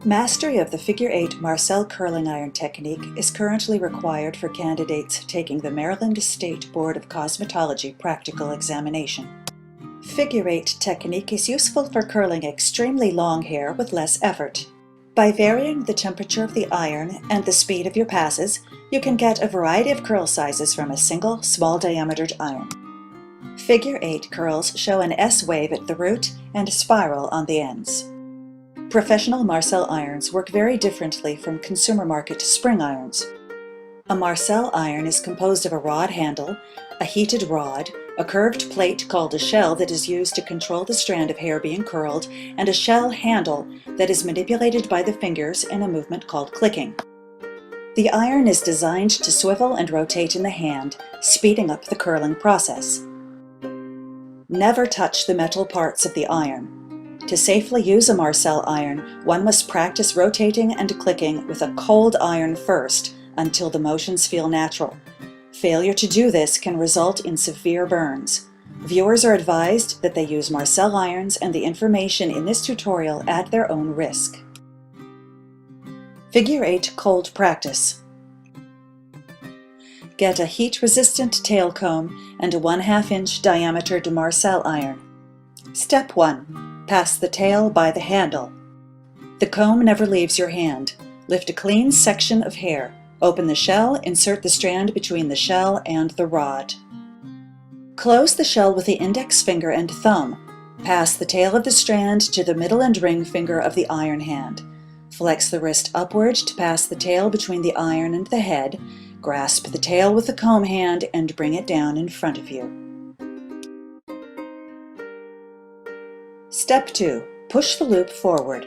Mastery of the Figure 8 Marcel curling iron technique is currently required for candidates taking the Maryland State Board of Cosmetology practical examination. Figure 8 technique is useful for curling extremely long hair with less effort. By varying the temperature of the iron and the speed of your passes, you can get a variety of curl sizes from a single small diametered iron. Figure 8 curls show an S wave at the root and a spiral on the ends. Professional Marcel irons work very differently from consumer market spring irons. A Marcel iron is composed of a rod handle, a heated rod, a curved plate called a shell that is used to control the strand of hair being curled, and a shell handle that is manipulated by the fingers in a movement called clicking. The iron is designed to swivel and rotate in the hand, speeding up the curling process. Never touch the metal parts of the iron. To safely use a Marcel iron, one must practice rotating and clicking with a cold iron first until the motions feel natural. Failure to do this can result in severe burns. Viewers are advised that they use Marcel irons and the information in this tutorial at their own risk. Figure 8 cold practice. Get a heat-resistant tail comb and a 1/2 inch diameter Marcel iron. Step 1. Pass the tail by the handle. The comb never leaves your hand. Lift a clean section of hair. Open the shell, insert the strand between the shell and the rod. Close the shell with the index finger and thumb. Pass the tail of the strand to the middle and ring finger of the iron hand. Flex the wrist upward to pass the tail between the iron and the head. Grasp the tail with the comb hand and bring it down in front of you. Step 2. Push the loop forward.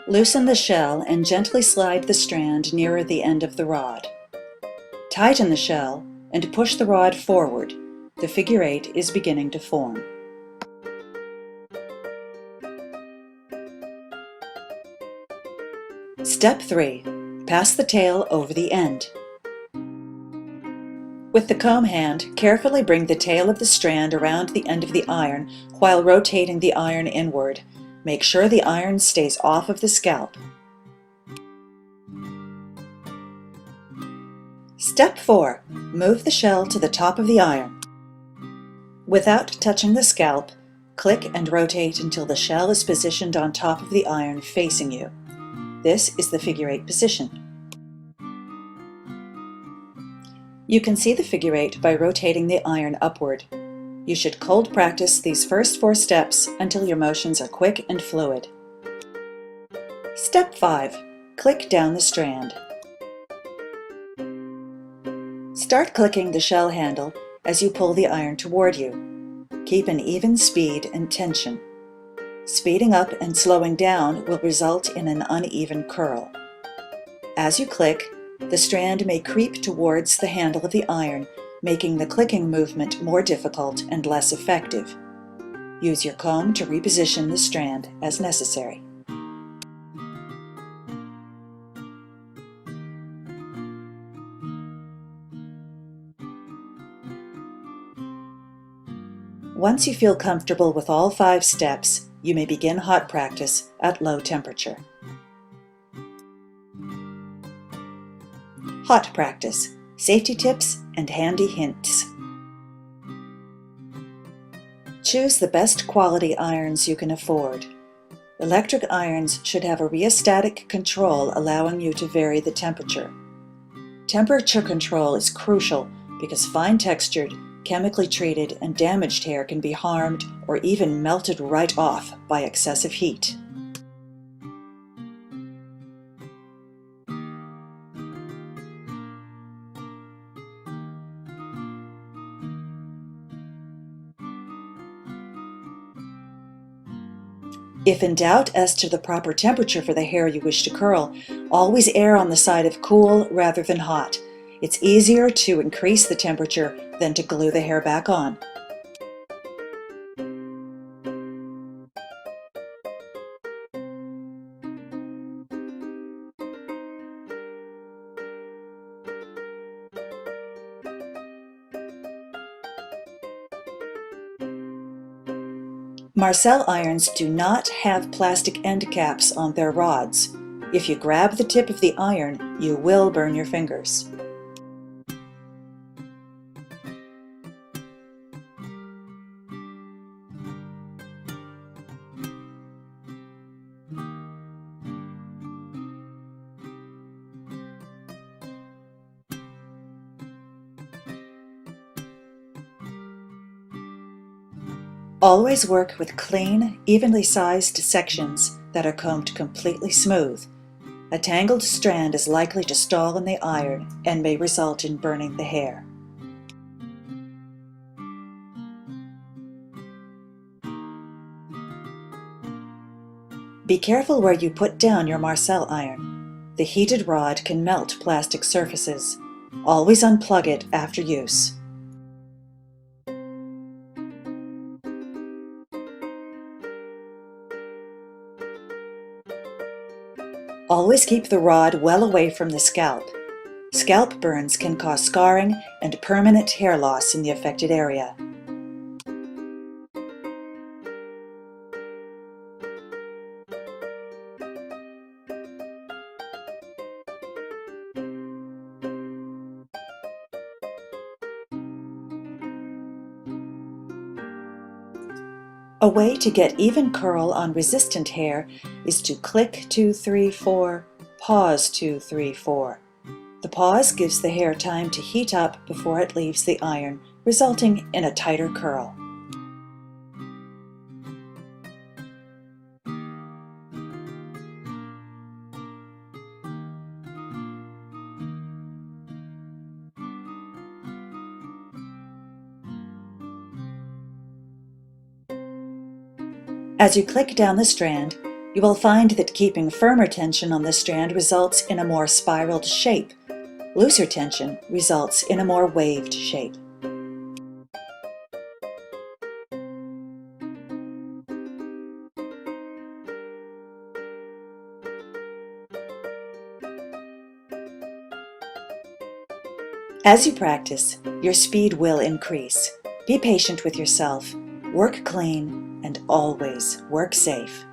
Loosen the shell and gently slide the strand nearer the end of the rod. Tighten the shell and push the rod forward. The figure 8 is beginning to form. Step 3. Pass the tail over the end. With the comb hand, carefully bring the tail of the strand around the end of the iron while rotating the iron inward. Make sure the iron stays off of the scalp. Step 4. Move the shell to the top of the iron. Without touching the scalp, click and rotate until the shell is positioned on top of the iron facing you. This is the figure 8 position. You can see the figure 8 by rotating the iron upward. You should cold practice these first 4 steps until your motions are quick and fluid. Step 5. Click down the strand. Start clicking the shell handle as you pull the iron toward you. Keep an even speed and tension. Speeding up and slowing down will result in an uneven curl. As you click, the strand may creep towards the handle of the iron, making the clicking movement more difficult and less effective. Use your comb to reposition the strand as necessary. Once you feel comfortable with all 5 steps, you may begin hot practice at low temperature. Hot practice, safety tips and handy hints. Choose the best quality irons you can afford. Electric irons should have a rheostatic control allowing you to vary the temperature. Temperature control is crucial because fine-textured, chemically treated, and damaged hair can be harmed or even melted right off by excessive heat. If in doubt as to the proper temperature for the hair you wish to curl, always err on the side of cool rather than hot. It's easier to increase the temperature than to glue the hair back on. Marcel irons do not have plastic end caps on their rods. If you grab the tip of the iron, you will burn your fingers. Always work with clean, evenly sized sections that are combed completely smooth. A tangled strand is likely to stall in the iron and may result in burning the hair. Be careful where you put down your Marcel iron. The heated rod can melt plastic surfaces. Always unplug it after use. Always keep the rod well away from the scalp. Scalp burns can cause scarring and permanent hair loss in the affected area. A way to get even curl on resistant hair is to click 2, 3, 4, pause 2, 3, 4. The pause gives the hair time to heat up before it leaves the iron, resulting in a tighter curl. As you click down the strand, you will find that keeping firmer tension on the strand results in a more spiraled shape. Looser tension results in a more waved shape. As you practice, your speed will increase. Be patient with yourself, work clean, and always work safe.